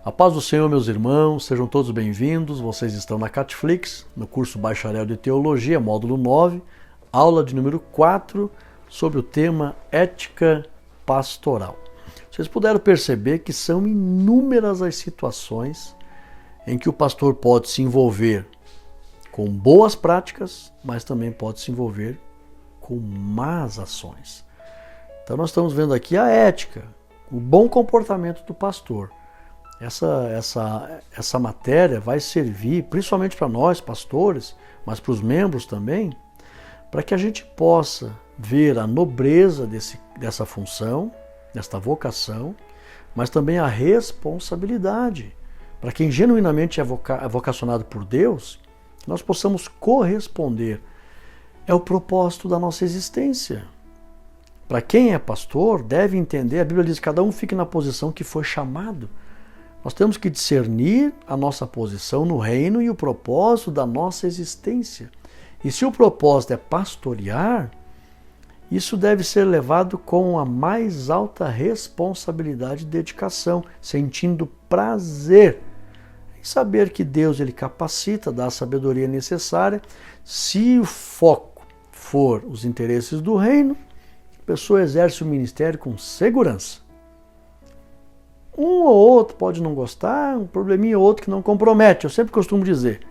A paz do Senhor, meus irmãos, sejam todos bem-vindos. Vocês estão na Catflix, no curso Bacharel de Teologia, módulo 9, aula de número 4, sobre o tema Ética Pastoral. Vocês puderam perceber que são inúmeras as situações em que o pastor pode se envolver com boas práticas, mas também pode se envolver com más ações. Então nós estamos vendo aqui a ética, o bom comportamento do pastor. Essa matéria vai servir principalmente para nós, pastores, mas para os membros também, para que a gente possa ver a nobreza dessa função, desta vocação, mas também a responsabilidade. Para quem genuinamente é vocacionado por Deus, nós possamos corresponder. É o propósito da nossa existência. Para quem é pastor, deve entender, a Bíblia diz que cada um fique na posição que foi chamado. Nós temos que discernir a nossa posição no reino e o propósito da nossa existência. E se o propósito é pastorear, isso deve ser levado com a mais alta responsabilidade e dedicação, sentindo prazer em saber que Deus ele capacita, dá a sabedoria necessária. Se o foco for os interesses do reino, a pessoa exerce o ministério com segurança. Um ou outro pode não gostar, um probleminha ou outro que não compromete. Eu sempre costumo dizer,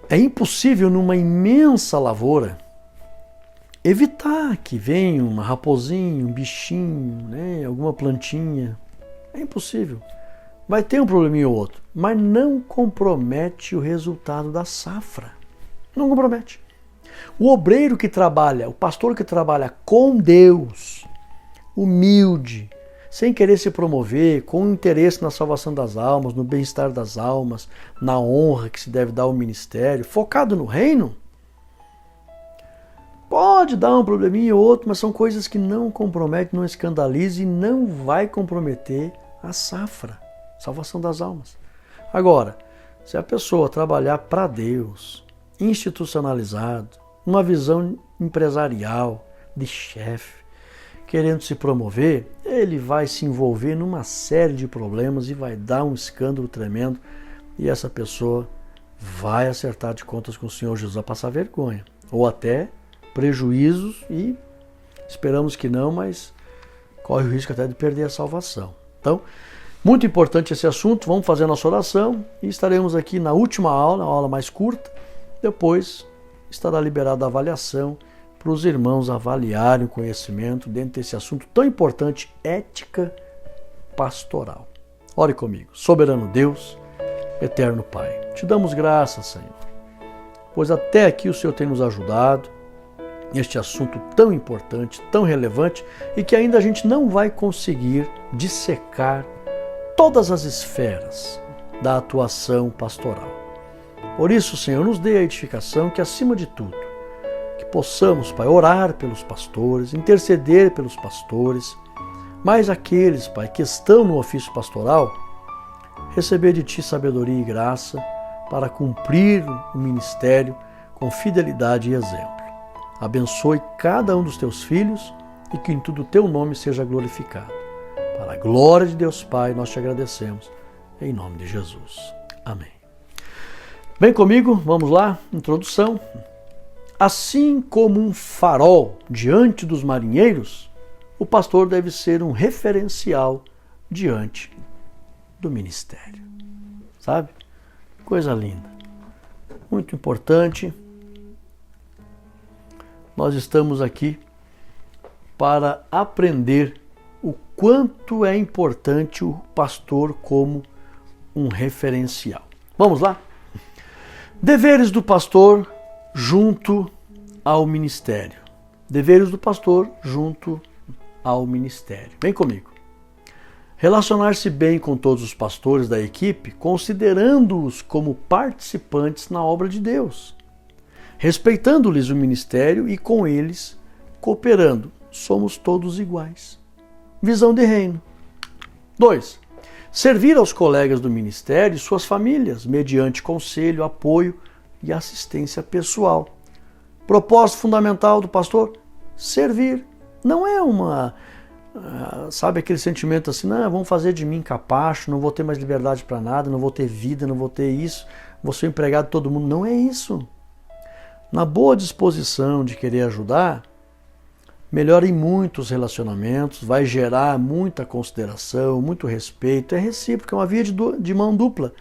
é impossível numa imensa lavoura evitar que venha uma raposinha, um bichinho, né, alguma plantinha. É impossível. Vai ter um probleminha ou outro, mas não compromete o resultado da safra. Não compromete. O obreiro que trabalha, o pastor que trabalha com Deus, humilde, sem querer se promover, com interesse na salvação das almas, no bem-estar das almas, na honra que se deve dar ao ministério, focado no reino, pode dar um probleminha ou outro, mas são coisas que não comprometem, não escandalizam e não vai comprometer a safra, salvação das almas. Agora, se a pessoa trabalhar para Deus, institucionalizado, uma visão empresarial, de chefe, querendo se promover, ele vai se envolver numa série de problemas e vai dar um escândalo tremendo e essa pessoa vai acertar de contas com o Senhor Jesus, a passar vergonha ou até prejuízos e esperamos que não, mas corre o risco até de perder a salvação. Então, muito importante esse assunto, vamos fazer a nossa oração e estaremos aqui na última aula, a aula mais curta, depois estará liberada a avaliação para os irmãos avaliarem o conhecimento dentro desse assunto tão importante, ética pastoral. Ore comigo. Soberano Deus, eterno Pai, te damos graças, Senhor, pois até aqui o Senhor tem nos ajudado neste assunto tão importante, tão relevante e que ainda a gente não vai conseguir dissecar todas as esferas da atuação pastoral. Por isso, Senhor, nos dê a edificação que, acima de tudo, que possamos, Pai, orar pelos pastores, interceder pelos pastores, mas aqueles, Pai, que estão no ofício pastoral, receber de Ti sabedoria e graça para cumprir o ministério com fidelidade e exemplo. Abençoe cada um dos Teus filhos e que em tudo o Teu nome seja glorificado. Para a glória de Deus Pai, nós Te agradecemos, em nome de Jesus. Amém. Vem comigo, vamos lá, introdução. Assim como um farol diante dos marinheiros, o pastor deve ser um referencial diante do ministério. Sabe? Coisa linda. Muito importante. Nós estamos aqui para aprender o quanto é importante o pastor como um referencial. Vamos lá? Deveres do pastor junto ao ministério. Deveres do pastor junto ao ministério. Vem comigo. Relacionar-se bem com todos os pastores da equipe, considerando-os como participantes na obra de Deus, respeitando-lhes o ministério e com eles cooperando. Somos todos iguais. Visão de reino. 2. Servir aos colegas do ministério e suas famílias, mediante conselho, apoio e assistência pessoal. Propósito fundamental do pastor: servir. Não é sabe aquele sentimento assim, não, vão fazer de mim capacho, não vou ter mais liberdade para nada, não vou ter vida, não vou ter isso, vou ser empregado de todo mundo. Não é isso. Na boa disposição de querer ajudar, melhora em muitos relacionamentos, vai gerar muita consideração, muito respeito, é recíproco, é uma via de mão dupla.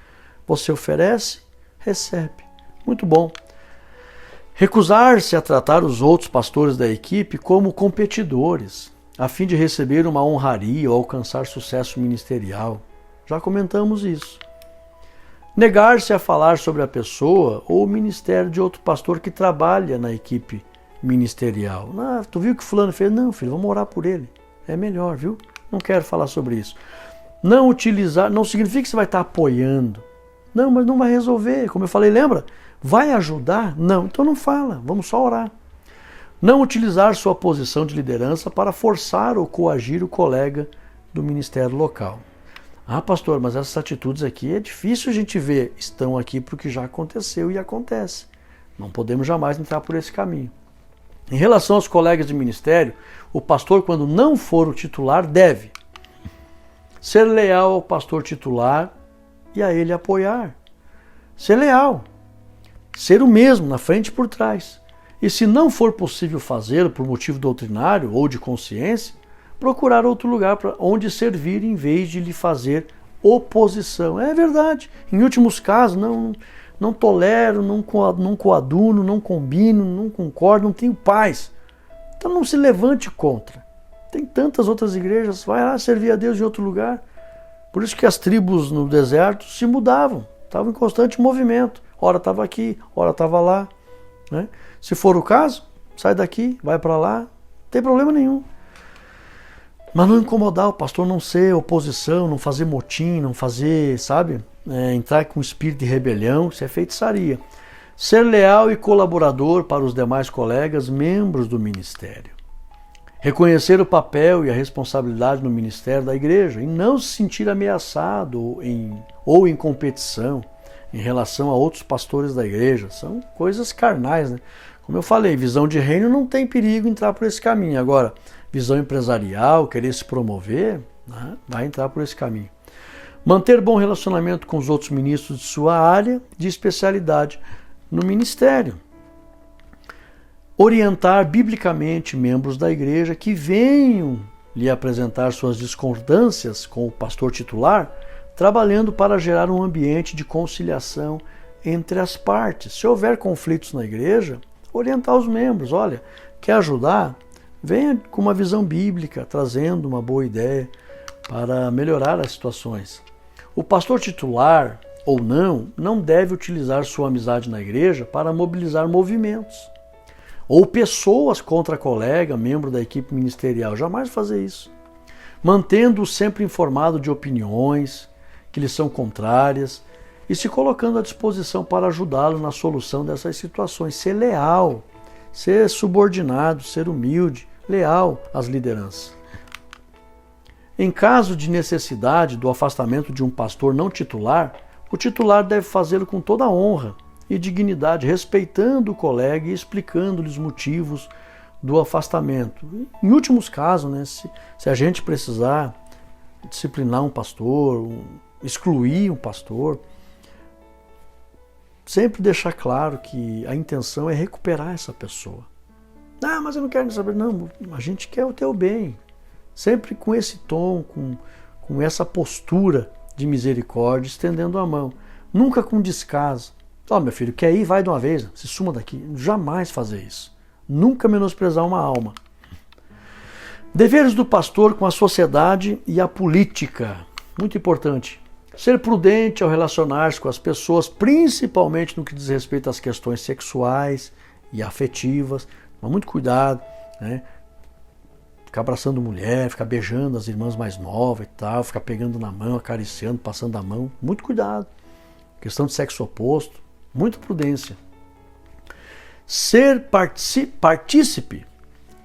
Você oferece, recebe. Muito bom. Recusar-se a tratar os outros pastores da equipe como competidores, a fim de receber uma honraria ou alcançar sucesso ministerial. Já comentamos isso. Negar-se a falar sobre a pessoa ou o ministério de outro pastor que trabalha na equipe ministerial. Tu viu o que fulano fez? Não, filho, vamos orar por ele. É melhor, viu? Não quero falar sobre isso. Não utilizar, não significa que você vai estar apoiando. Não, mas não vai resolver. Como eu falei, lembra? Vai ajudar? Não, então não fala, vamos só orar. Não utilizar sua posição de liderança para forçar ou coagir o colega do ministério local. Ah, pastor, mas essas atitudes aqui é difícil a gente ver. Estão aqui porque já aconteceu e acontece. Não podemos jamais entrar por esse caminho. Em relação aos colegas de ministério, o pastor, quando não for o titular, deve ser leal ao pastor titular e a ele apoiar. Ser leal. Ser o mesmo, na frente e por trás. E se não for possível fazê-lo por motivo doutrinário ou de consciência, procurar outro lugar para onde servir em vez de lhe fazer oposição. É verdade. Em últimos casos, não tolero, não coaduno, não combino, não concordo, não tenho paz. Então não se levante contra. Tem tantas outras igrejas, vai lá servir a Deus em outro lugar. Por isso que as tribos no deserto se mudavam, estavam em constante movimento. Ora estava aqui, ora estava lá. Né? Se for o caso, sai daqui, vai para lá, não tem problema nenhum. Mas não incomodar o pastor, não ser oposição, não fazer motim, não fazer, sabe, entrar com espírito de rebelião, isso é feitiçaria. Ser leal e colaborador para os demais colegas, membros do ministério. Reconhecer o papel e a responsabilidade no ministério da igreja e não se sentir ameaçado ou em competição em relação a outros pastores da igreja. São coisas carnais, né? Como eu falei, visão de reino não tem perigo entrar por esse caminho. Agora, visão empresarial, querer se promover, né, vai entrar por esse caminho. Manter bom relacionamento com os outros ministros de sua área de especialidade no ministério. Orientar biblicamente membros da igreja que venham lhe apresentar suas discordâncias com o pastor titular, trabalhando para gerar um ambiente de conciliação entre as partes. Se houver conflitos na igreja, orientar os membros. Olha, quer ajudar? Venha com uma visão bíblica, trazendo uma boa ideia para melhorar as situações. O pastor titular, ou não deve utilizar sua amizade na igreja para mobilizar movimentos ou pessoas contra colega, membro da equipe ministerial. Jamais fazer isso. Mantendo-o sempre informado de opiniões que lhe são contrárias e se colocando à disposição para ajudá-lo na solução dessas situações. Ser leal, ser subordinado, ser humilde, leal às lideranças. Em caso de necessidade do afastamento de um pastor não titular, o titular deve fazê-lo com toda a honra e dignidade, respeitando o colega e explicando-lhe os motivos do afastamento. Em últimos casos, né, se a gente precisar disciplinar um pastor, excluir um pastor, sempre deixar claro que a intenção é recuperar essa pessoa. Ah, mas eu não quero saber. Não, a gente quer o teu bem. Sempre com esse tom, com essa postura de misericórdia, estendendo a mão. Nunca com descaso. Ó, meu filho, quer ir? Vai de uma vez. Se suma daqui. Jamais fazer isso. Nunca menosprezar uma alma. Deveres do pastor com a sociedade e a política. Muito importante. Ser prudente ao relacionar-se com as pessoas, principalmente no que diz respeito às questões sexuais e afetivas. Mas muito cuidado, né? Ficar abraçando mulher, ficar beijando as irmãs mais novas e tal, ficar pegando na mão, acariciando, passando a mão. Muito cuidado. Questão de sexo oposto, muita prudência. Ser partícipe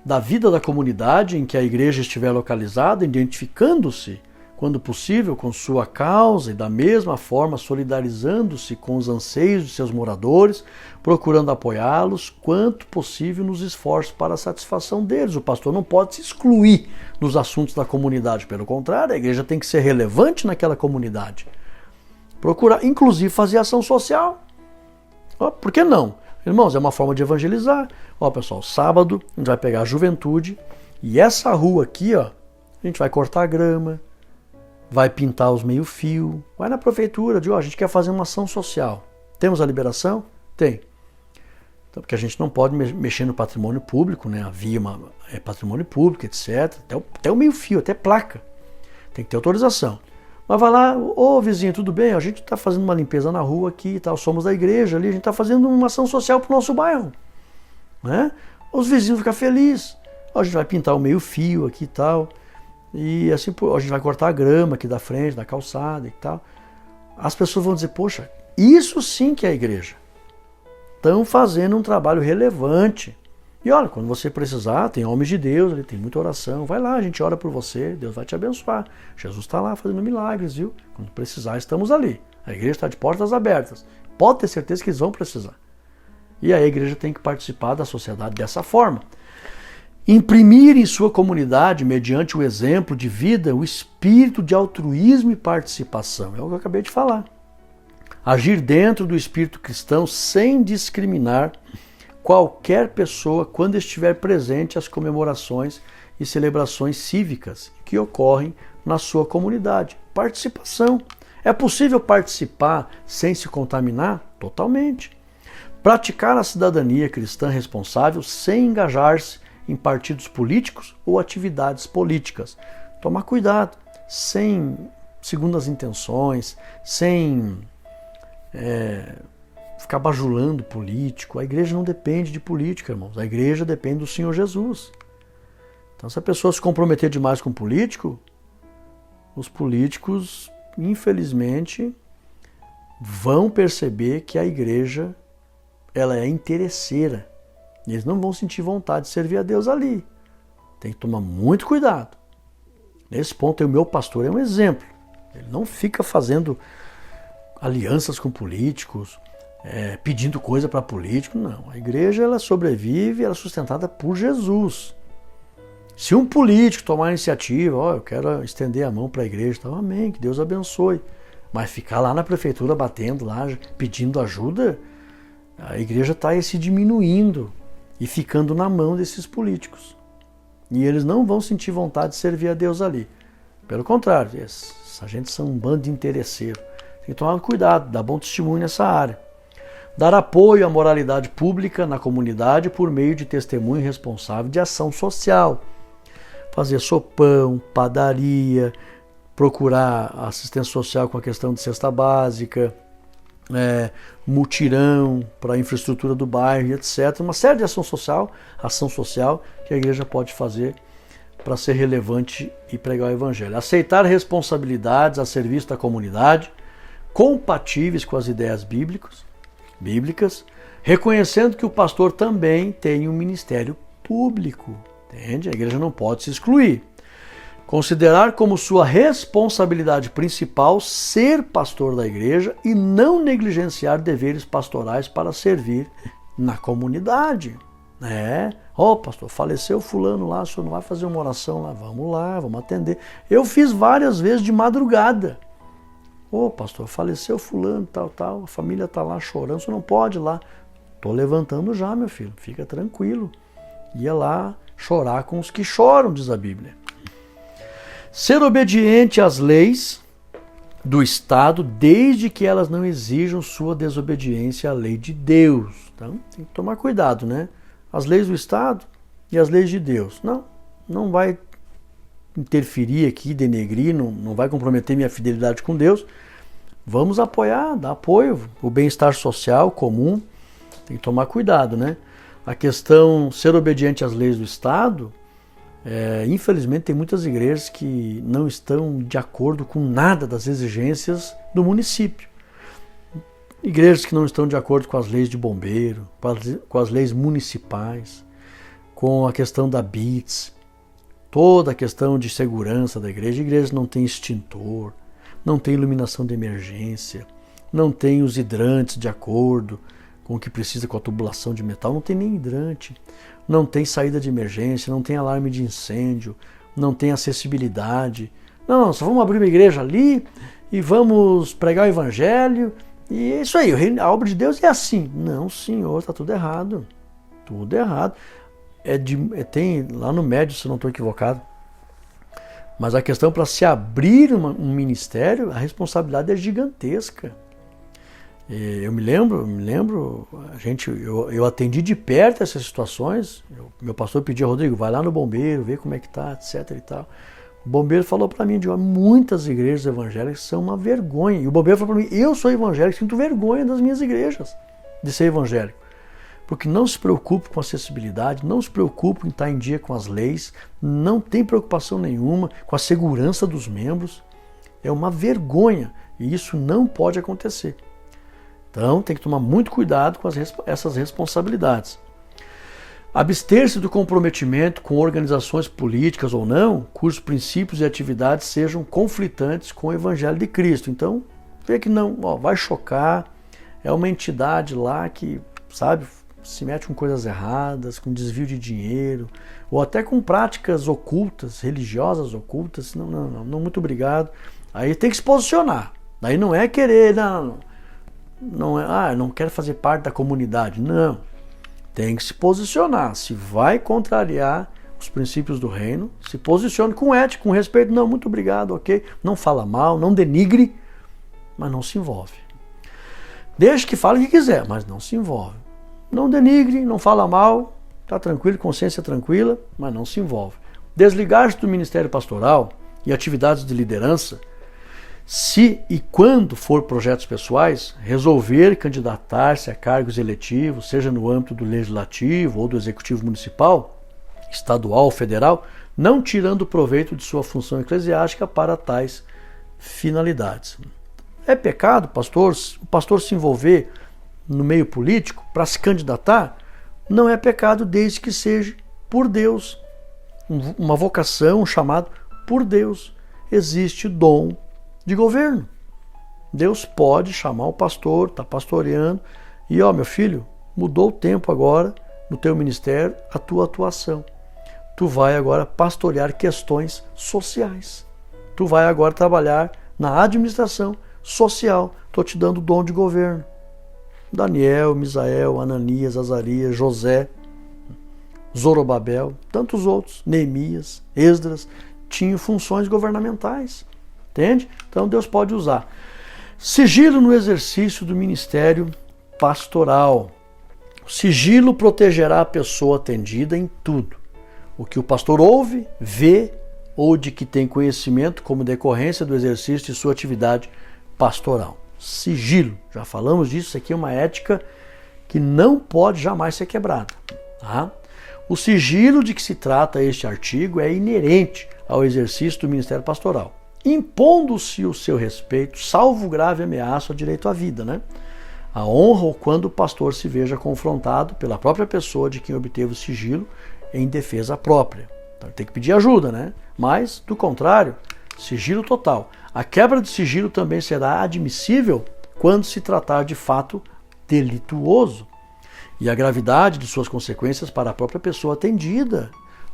da vida da comunidade em que a igreja estiver localizada, identificando-se quando possível, com sua causa e da mesma forma solidarizando-se com os anseios de seus moradores, procurando apoiá-los quanto possível nos esforços para a satisfação deles. O pastor não pode se excluir nos assuntos da comunidade, pelo contrário, a igreja tem que ser relevante naquela comunidade. Procurar, inclusive, fazer ação social. Por que não? Irmãos, é uma forma de evangelizar. Pessoal, sábado a gente vai pegar a juventude e essa rua aqui, a gente vai cortar a grama, vai pintar os meio-fio, vai na prefeitura, a gente quer fazer uma ação social. Temos a liberação? Tem. Então, porque a gente não pode mexer no patrimônio público, né? A via é patrimônio público, etc. Até o meio-fio, até placa. Tem que ter autorização. Mas vai lá, vizinho, tudo bem? A gente está fazendo uma limpeza na rua aqui e tal, somos da igreja ali, a gente está fazendo uma ação social para o nosso bairro. Né? Os vizinhos ficam felizes. A gente vai pintar o meio-fio aqui e tal. E assim, a gente vai cortar a grama aqui da frente, da calçada e tal. As pessoas vão dizer, poxa, isso sim que é a igreja. Estão fazendo um trabalho relevante. E olha, quando você precisar, tem homens de Deus, ele tem muita oração, vai lá, a gente ora por você, Deus vai te abençoar. Jesus está lá fazendo milagres, viu? Quando precisar, estamos ali. A igreja está de portas abertas. Pode ter certeza que eles vão precisar. E aí a igreja tem que participar da sociedade dessa forma. Imprimir em sua comunidade, mediante o exemplo de vida, o espírito de altruísmo e participação. É o que eu acabei de falar. Agir dentro do espírito cristão sem discriminar qualquer pessoa quando estiver presente às comemorações e celebrações cívicas que ocorrem na sua comunidade. Participação. É possível participar sem se contaminar? Totalmente. Praticar a cidadania cristã responsável sem engajar-se em partidos políticos ou atividades políticas. Tomar cuidado, sem segundas intenções, sem ficar bajulando político. A igreja não depende de política, irmãos. A igreja depende do Senhor Jesus. Então, se a pessoa se comprometer demais com o político, os políticos, infelizmente, vão perceber que a igreja ela é interesseira. E eles não vão sentir vontade de servir a Deus ali. Tem que tomar muito cuidado. Nesse ponto, o meu pastor é um exemplo. Ele não fica fazendo alianças com políticos, pedindo coisa para político, não. A igreja ela sobrevive, ela é sustentada por Jesus. Se um político tomar a iniciativa, eu quero estender a mão para a igreja, então, amém, que Deus abençoe. Mas ficar lá na prefeitura batendo lá, pedindo ajuda, a igreja está se diminuindo e ficando na mão desses políticos. E eles não vão sentir vontade de servir a Deus ali. Pelo contrário, essa gente são um bando de interesseiros. Tem que tomar cuidado, dar bom testemunho nessa área. Dar apoio à moralidade pública na comunidade por meio de testemunho responsável de ação social. Fazer sopão, padaria, procurar assistência social com a questão de cesta básica, mutirão para a infraestrutura do bairro, etc. Uma série de ação social que a igreja pode fazer para ser relevante e pregar o evangelho. Aceitar responsabilidades a serviço da comunidade, compatíveis com as ideias bíblicas, reconhecendo que o pastor também tem um ministério público. Entende? A igreja não pode se excluir. Considerar como sua responsabilidade principal ser pastor da igreja e não negligenciar deveres pastorais para servir na comunidade. Pastor, faleceu fulano lá, o senhor não vai fazer uma oração lá? Vamos lá, vamos atender. Eu fiz várias vezes de madrugada. Pastor, faleceu fulano, tal, a família está lá chorando, o senhor não pode ir lá. Estou levantando já, meu filho, fica tranquilo. Ia lá chorar com os que choram, diz a Bíblia. Ser obediente às leis do Estado, desde que elas não exijam sua desobediência à lei de Deus. Então, tem que tomar cuidado, né? As leis do Estado e as leis de Deus. Não vai interferir aqui, denegrir, não vai comprometer minha fidelidade com Deus. Vamos apoiar, dar apoio, o bem-estar social comum. Tem que tomar cuidado, né? A questão ser obediente às leis do Estado, infelizmente tem muitas igrejas que não estão de acordo com nada das exigências do município. Igrejas que não estão de acordo com as leis de bombeiro, com as leis municipais, com a questão da BITS, toda a questão de segurança da igreja. A igreja não tem extintor, não tem iluminação de emergência, não tem os hidrantes de acordo com o que precisa, com a tubulação de metal, não tem nem hidrante, não tem saída de emergência, não tem alarme de incêndio, não tem acessibilidade. Não, só vamos abrir uma igreja ali e vamos pregar o evangelho e é isso aí, a obra de Deus é assim. Não, senhor, está tudo errado. Tudo errado. Tem lá no médio, se não estou equivocado. Mas a questão para se abrir um ministério, a responsabilidade é gigantesca. Eu me lembro, eu atendi de perto essas situações. Meu pastor pediu, Rodrigo, vai lá no bombeiro, vê como é que está, etc. e tal. O bombeiro falou para mim, muitas igrejas evangélicas são uma vergonha. E o bombeiro falou para mim, eu sou evangélico, sinto vergonha das minhas igrejas de ser evangélico. Porque não se preocupa com acessibilidade, não se preocupa em estar em dia com as leis, não tem preocupação nenhuma com a segurança dos membros. É uma vergonha e isso não pode acontecer. Então tem que tomar muito cuidado com essas responsabilidades. Abster-se do comprometimento com organizações políticas ou não, cujos princípios e atividades sejam conflitantes com o Evangelho de Cristo. Então, vê que não, vai chocar, é uma entidade lá que, sabe, se mete com coisas erradas, com desvio de dinheiro, ou até com práticas ocultas, religiosas ocultas. Não, muito obrigado. Aí tem que se posicionar. Daí não é querer, não quero fazer parte da comunidade. Não. Tem que se posicionar. Se vai contrariar os princípios do reino, se posicione com ética, com respeito. Não, muito obrigado, ok. Não fala mal, não denigre, mas não se envolve. Deixe que fale o que quiser, mas não se envolve. Não denigre, não fala mal, está tranquilo, consciência tranquila, mas não se envolve. Desligar-se do ministério pastoral e atividades de liderança, se e quando for projetos pessoais, resolver candidatar-se a cargos eletivos, seja no âmbito do legislativo ou do executivo municipal, estadual ou federal, não tirando proveito de sua função eclesiástica para tais finalidades. É pecado, o pastor se envolver no meio político para se candidatar? Não é pecado desde que seja por Deus. Uma vocação, um chamado por Deus. Existe dom de governo. Deus pode chamar o pastor, está pastoreando, e meu filho, mudou o tempo agora no teu ministério, a tua atuação. Tu vai agora pastorear questões sociais. Tu vai agora trabalhar na administração social. Estou te dando o dom de governo. Daniel, Misael, Ananias, Azarias, José, Zorobabel, tantos outros, Neemias, Esdras, tinham funções governamentais. Entende? Então Deus pode usar. Sigilo no exercício do ministério pastoral. O sigilo protegerá a pessoa atendida em tudo. O que o pastor ouve, vê ou de que tem conhecimento como decorrência do exercício de sua atividade pastoral. Sigilo, já falamos disso, isso aqui é uma ética que não pode jamais ser quebrada. Tá? O sigilo de que se trata este artigo é inerente ao exercício do ministério pastoral, impondo-se o seu respeito, salvo grave ameaça ao direito à vida, né? A honra ou quando o pastor se veja confrontado pela própria pessoa de quem obteve o sigilo em defesa própria. Então, tem que pedir ajuda, né? Mas, do contrário, sigilo total. A quebra de sigilo também será admissível quando se tratar de fato delituoso e a gravidade de suas consequências para a própria pessoa atendida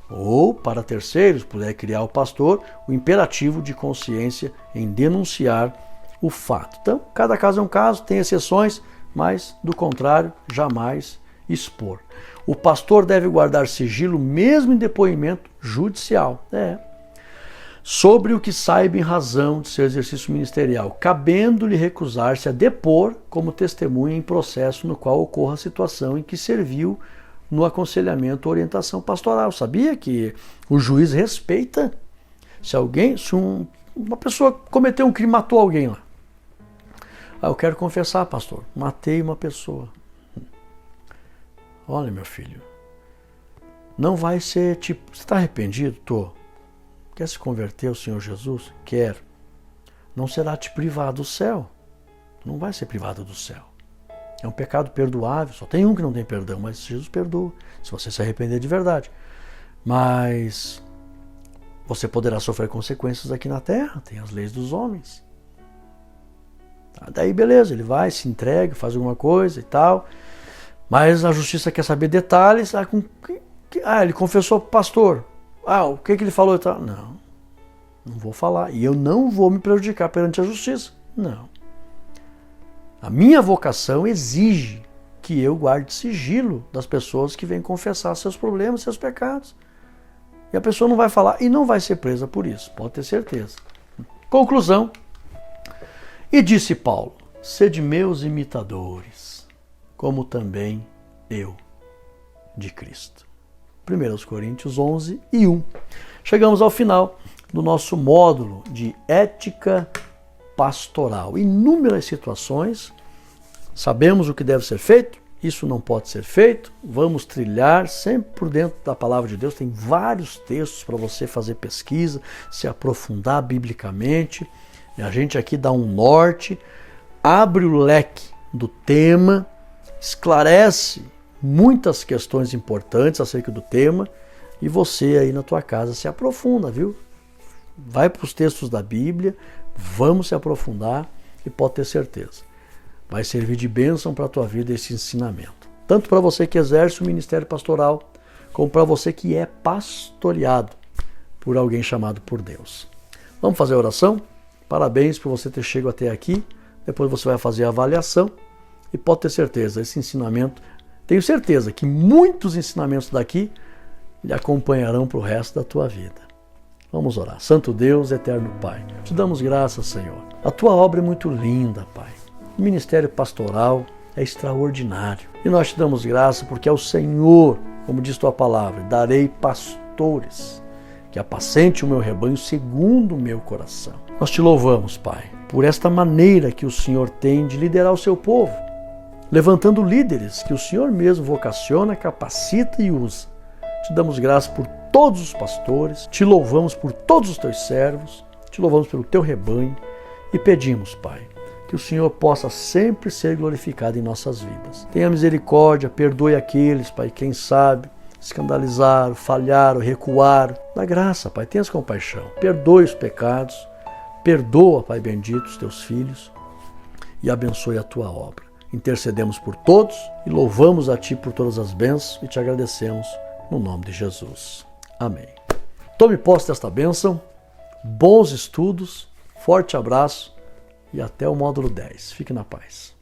ou para terceiros puder criar ao pastor o imperativo de consciência em denunciar o fato. Então, cada caso é um caso, tem exceções, mas, do contrário, jamais expor. O pastor deve guardar sigilo mesmo em depoimento judicial. Sobre o que saiba em razão de seu exercício ministerial, cabendo-lhe recusar-se a depor como testemunha em processo no qual ocorra a situação em que serviu no aconselhamento ou orientação pastoral. Sabia que o juiz respeita se uma pessoa cometeu um crime, matou alguém lá. Eu quero confessar, pastor, matei uma pessoa. Olha, meu filho, não vai ser tipo, você está arrependido? Tô. Quer se converter ao Senhor Jesus? Quero. Não será te privado do céu. Não vai ser privado do céu. É um pecado perdoável. Só tem um que não tem perdão, mas Jesus perdoa, se você se arrepender de verdade. Mas você poderá sofrer consequências aqui na terra, tem as leis dos homens. Daí beleza, ele vai, se entrega, faz alguma coisa e tal, mas a justiça quer saber detalhes. Ele confessou para o pastor, o que ele falou e tal? Não vou falar, e eu não vou me prejudicar perante a justiça, não. A minha vocação exige que eu guarde sigilo das pessoas que vêm confessar seus problemas, seus pecados. E a pessoa não vai falar e não vai ser presa por isso, pode ter certeza. Conclusão. E disse Paulo, sede meus imitadores, como também eu de Cristo. 1 Coríntios 11 e 1. Chegamos ao final do nosso módulo de ética pastoral. Inúmeras situações, sabemos o que deve ser feito, isso não pode ser feito, vamos trilhar sempre por dentro da palavra de Deus. Tem vários textos para você fazer pesquisa, se aprofundar biblicamente. E a gente aqui dá um norte, abre o leque do tema, esclarece muitas questões importantes acerca do tema e você aí na tua casa se aprofunda, viu? Vai para os textos da Bíblia, vamos se aprofundar e pode ter certeza. Vai servir de bênção para a tua vida esse ensinamento. Tanto para você que exerce o ministério pastoral, como para você que é pastoreado por alguém chamado por Deus. Vamos fazer a oração? Parabéns por você ter chegado até aqui. Depois você vai fazer a avaliação e pode ter certeza, esse ensinamento, tenho certeza que muitos ensinamentos daqui lhe acompanharão para o resto da tua vida. Vamos orar. Santo Deus, eterno Pai, te damos graças, Senhor. A tua obra é muito linda, Pai. O ministério pastoral é extraordinário. E nós te damos graça porque é o Senhor, como diz tua palavra, darei pastores que apacente o meu rebanho segundo o meu coração. Nós te louvamos, Pai, por esta maneira que o Senhor tem de liderar o seu povo, levantando líderes que o Senhor mesmo vocaciona, capacita e usa. Te damos graça por todos os pastores, te louvamos por todos os teus servos, te louvamos pelo teu rebanho e pedimos, Pai, que o Senhor possa sempre ser glorificado em nossas vidas. Tenha misericórdia, perdoe aqueles, Pai, quem sabe, escandalizaram, falharam, recuaram. Dá graça, Pai, tenhas compaixão. Perdoe os pecados, perdoa, Pai bendito, os teus filhos e abençoe a tua obra. Intercedemos por todos e louvamos a Ti por todas as bênçãos e te agradecemos no nome de Jesus. Amém. Tome posse desta bênção, bons estudos, forte abraço e até o módulo 10. Fique na paz.